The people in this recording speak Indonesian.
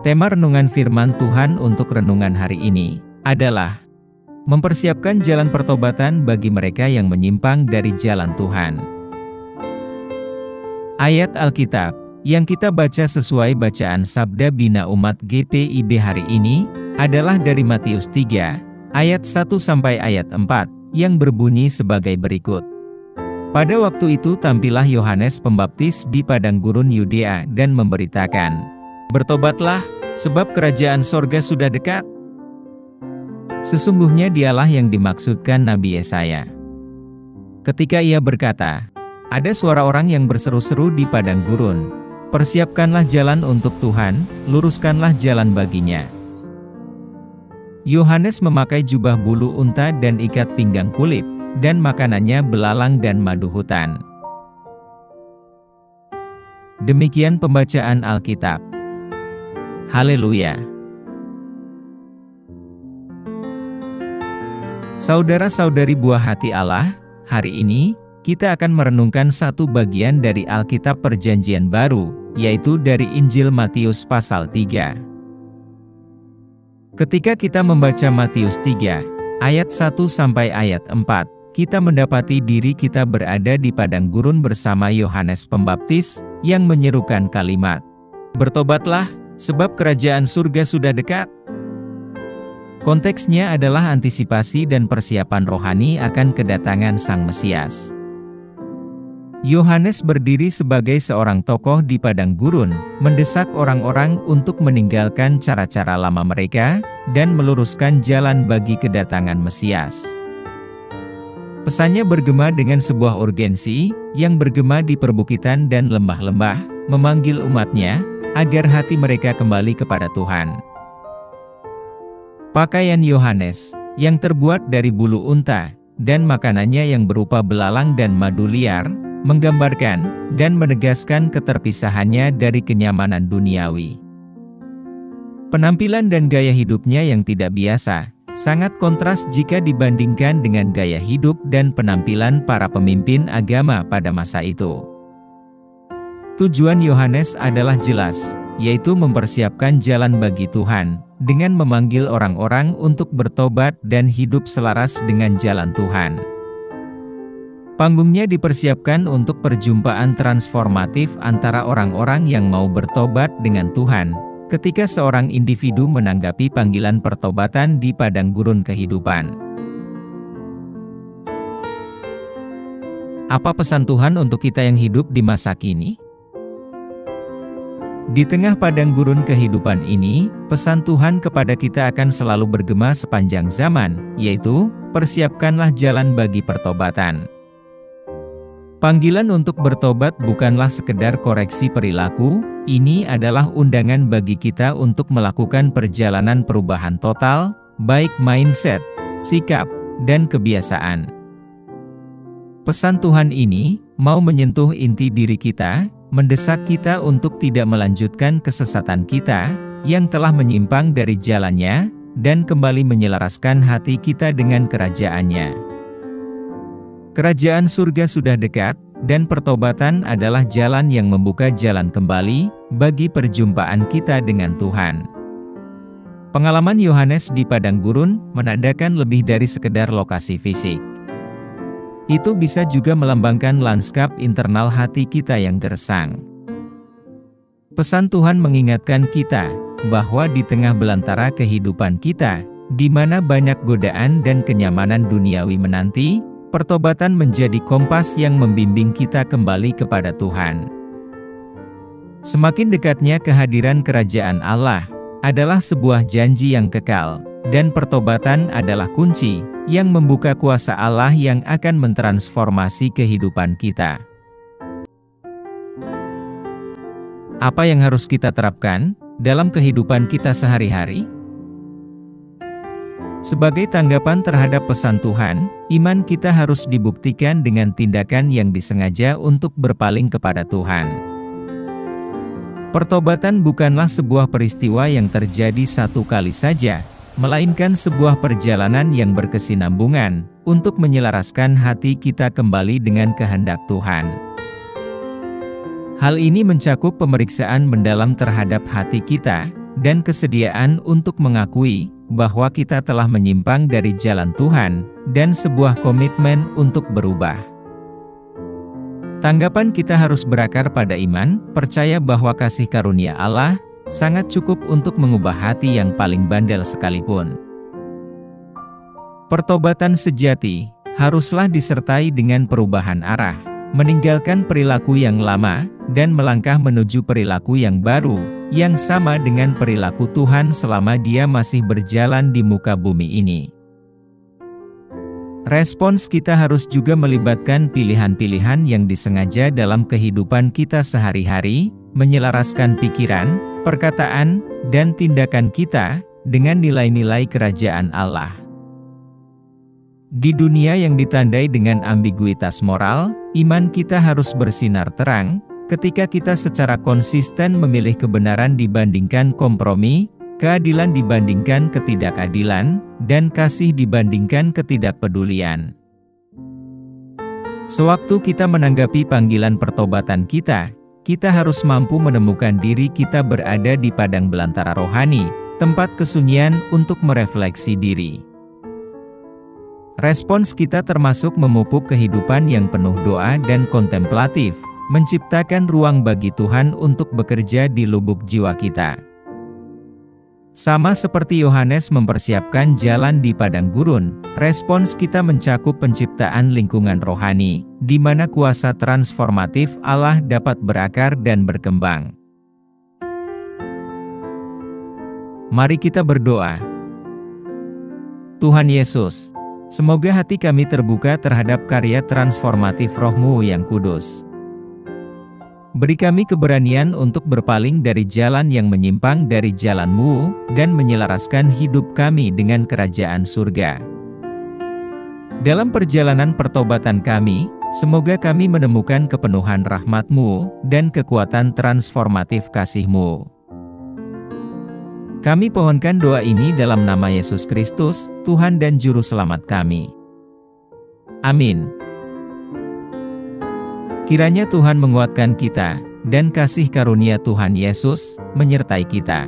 Tema renungan firman Tuhan untuk renungan hari ini adalah mempersiapkan jalan pertobatan bagi mereka yang menyimpang dari jalan Tuhan. Ayat Alkitab yang kita baca sesuai bacaan Sabda Bina Umat GPIB hari ini adalah dari Matius 3 ayat 1 sampai ayat 4 yang berbunyi sebagai berikut. Pada waktu itu tampillah Yohanes Pembaptis di padang gurun Yudea dan memberitakan, "Bertobatlah, sebab kerajaan sorga sudah dekat." Sesungguhnya dialah yang dimaksudkan Nabi Yesaya. Ketika ia berkata, "Ada suara orang yang berseru-seru di padang gurun, persiapkanlah jalan untuk Tuhan, luruskanlah jalan baginya." Yohanes memakai jubah bulu unta dan ikat pinggang kulit, dan makanannya belalang dan madu hutan. Demikian pembacaan Alkitab. Haleluya. Saudara-saudari buah hati Allah, hari ini kita akan merenungkan satu bagian dari Alkitab Perjanjian Baru, yaitu dari Injil Matius pasal 3. Ketika kita membaca Matius 3, ayat 1 sampai ayat 4, kita mendapati diri kita berada di padang gurun bersama Yohanes Pembaptis yang menyerukan kalimat, "Bertobatlah, sebab kerajaan surga sudah dekat." Konteksnya adalah antisipasi dan persiapan rohani akan kedatangan Sang Mesias. Yohanes berdiri sebagai seorang tokoh di padang gurun, mendesak orang-orang untuk meninggalkan cara-cara lama mereka, dan meluruskan jalan bagi kedatangan Mesias. Pesannya bergema dengan sebuah urgensi, yang bergema di perbukitan dan lembah-lembah, memanggil umatnya, agar hati mereka kembali kepada Tuhan. Pakaian Yohanes, yang terbuat dari bulu unta, dan makanannya yang berupa belalang dan madu liar, menggambarkan dan menegaskan keterpisahannya dari kenyamanan duniawi. Penampilan dan gaya hidupnya yang tidak biasa, sangat kontras jika dibandingkan dengan gaya hidup dan penampilan para pemimpin agama pada masa itu. Tujuan Yohanes adalah jelas, yaitu mempersiapkan jalan bagi Tuhan, dengan memanggil orang-orang untuk bertobat dan hidup selaras dengan jalan Tuhan. Panggungnya dipersiapkan untuk perjumpaan transformatif antara orang-orang yang mau bertobat dengan Tuhan, ketika seorang individu menanggapi panggilan pertobatan di padang gurun kehidupan. Apa pesan Tuhan untuk kita yang hidup di masa kini? Di tengah padang gurun kehidupan ini, pesan Tuhan kepada kita akan selalu bergema sepanjang zaman, yaitu, persiapkanlah jalan bagi pertobatan. Panggilan untuk bertobat bukanlah sekedar koreksi perilaku, ini adalah undangan bagi kita untuk melakukan perjalanan perubahan total, baik mindset, sikap, dan kebiasaan. Pesan Tuhan ini mau menyentuh inti diri kita, mendesak kita untuk tidak melanjutkan kesesatan kita, yang telah menyimpang dari jalannya, dan kembali menyelaraskan hati kita dengan kerajaannya. Kerajaan surga sudah dekat, dan pertobatan adalah jalan yang membuka jalan kembali, bagi perjumpaan kita dengan Tuhan. Pengalaman Yohanes di padang gurun, menandakan lebih dari sekedar lokasi fisik. Itu bisa juga melambangkan lanskap internal hati kita yang gersang. Pesan Tuhan mengingatkan kita, bahwa di tengah belantara kehidupan kita, di mana banyak godaan dan kenyamanan duniawi menanti, pertobatan menjadi kompas yang membimbing kita kembali kepada Tuhan. Semakin dekatnya kehadiran kerajaan Allah, adalah sebuah janji yang kekal, dan pertobatan adalah kunci yang membuka kuasa Allah yang akan mentransformasi kehidupan kita. Apa yang harus kita terapkan dalam kehidupan kita sehari-hari? Sebagai tanggapan terhadap pesan Tuhan, iman kita harus dibuktikan dengan tindakan yang disengaja untuk berpaling kepada Tuhan. Pertobatan bukanlah sebuah peristiwa yang terjadi satu kali saja, melainkan sebuah perjalanan yang berkesinambungan, untuk menyelaraskan hati kita kembali dengan kehendak Tuhan. Hal ini mencakup pemeriksaan mendalam terhadap hati kita, dan kesediaan untuk mengakui bahwa kita telah menyimpang dari jalan Tuhan, dan sebuah komitmen untuk berubah. Tanggapan kita harus berakar pada iman, percaya bahwa kasih karunia Allah sangat cukup untuk mengubah hati yang paling bandel sekalipun. Pertobatan sejati haruslah disertai dengan perubahan arah, meninggalkan perilaku yang lama, dan melangkah menuju perilaku yang baru, yang sama dengan perilaku Tuhan selama Dia masih berjalan di muka bumi ini. Respons kita harus juga melibatkan pilihan-pilihan yang disengaja dalam kehidupan kita sehari-hari, menyelaraskan pikiran, perkataan, dan tindakan kita dengan nilai-nilai kerajaan Allah. Di dunia yang ditandai dengan ambiguitas moral, iman kita harus bersinar terang, ketika kita secara konsisten memilih kebenaran dibandingkan kompromi, keadilan dibandingkan ketidakadilan, dan kasih dibandingkan ketidakpedulian. Sewaktu kita menanggapi panggilan pertobatan kita harus mampu menemukan diri kita berada di padang belantara rohani, tempat kesunyian untuk merefleksi diri. Respons kita termasuk memupuk kehidupan yang penuh doa dan kontemplatif, menciptakan ruang bagi Tuhan untuk bekerja di lubuk jiwa kita. Sama seperti Yohanes mempersiapkan jalan di padang gurun, respons kita mencakup penciptaan lingkungan rohani, di mana kuasa transformatif Allah dapat berakar dan berkembang. Mari kita berdoa. Tuhan Yesus, semoga hati kami terbuka terhadap karya transformatif Roh-Mu yang kudus. Beri kami keberanian untuk berpaling dari jalan yang menyimpang dari jalan-Mu, dan menyelaraskan hidup kami dengan kerajaan surga. Dalam perjalanan pertobatan kami, semoga kami menemukan kepenuhan rahmat-Mu, dan kekuatan transformatif kasih-Mu. Kami pohonkan doa ini dalam nama Yesus Kristus, Tuhan dan Juru Selamat kami. Amin. Kiranya Tuhan menguatkan kita, dan kasih karunia Tuhan Yesus menyertai kita.